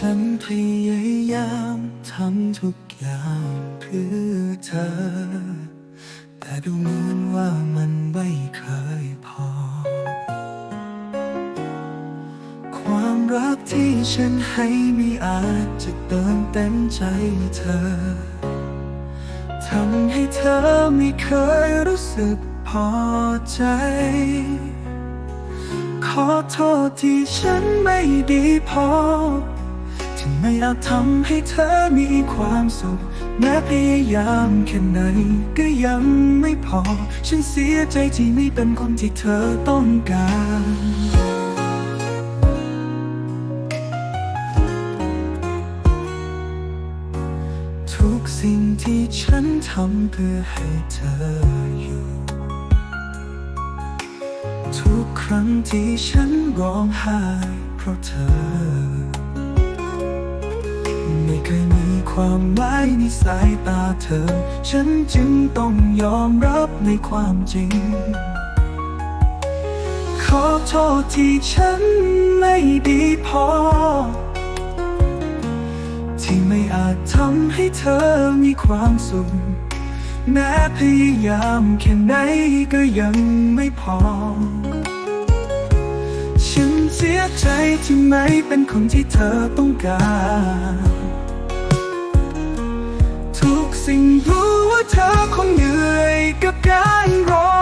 ฉันพยายามทำทุกอย่างเพื่อเธอแต่ดูเหมือนว่ามันไม่เคยพอความรักที่ฉันให้ไม่อาจจะเติมเต็มใจเธอทำให้เธอไม่เคยรู้สึกพอใจขอโทษที่ฉันไม่ดีพอที่ไม่อาจทำให้เธอมีความสุขแม้พยายามแค่ไหนก็ยังไม่พอฉันเสียใจที่ไม่เป็นคนที่เธอต้องการทุกสิ่งที่ฉันทำเพื่อให้เธออยู่ทุกครั้งที่ฉันร้องไห้เพราะเธอไม่เคยมีความหมายในสายตาเธอฉันจึงต้องยอมรับในความจริงขอโทษที่ฉันไม่ดีพอที่ไม่อาจทำให้เธอมีความสุขแม้พยายามแค่ไหนก็ยังไม่พอฉันเสียใจที่ไม่เป็นคนที่เธอต้องการทุกสิ่งรู้ว่าเธอคงเหนื่อยกับการรอ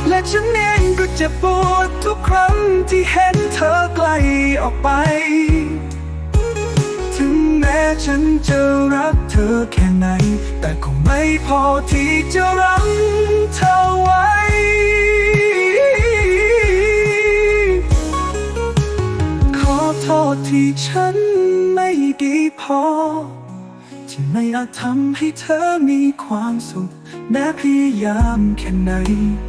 และฉันเองก็เจ็บปวดทุกครั้งที่เห็นเธอไกลออกไปถึงแม้ฉันจะรักเธอแค่ไหนแต่คงไม่พอที่จะรักเธอไว้ขอโทษที่ฉันไม่ดีพอที่ไม่อาจทำให้เธอมีความสุขแม้พยายามแค่ไหน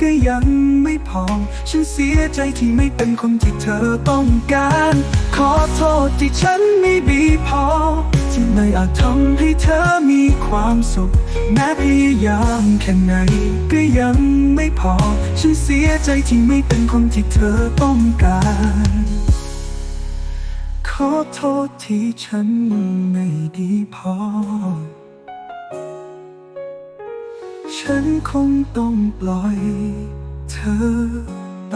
ก็ยังไม่พอฉันเสียใจที่ไม่เป็นคนที่เธอต้องการขอโทษที่ฉันไม่ดีพอที่ไม่อาจทำให้เธอมีความสุขแม้พยายามแค่ไหนก็ยังไม่พอฉันเสียใจที่ไม่เป็นคนที่เธอต้องการขอโทษที่ฉันไม่ดีพอฉันคงต้องปล่อยเธอไป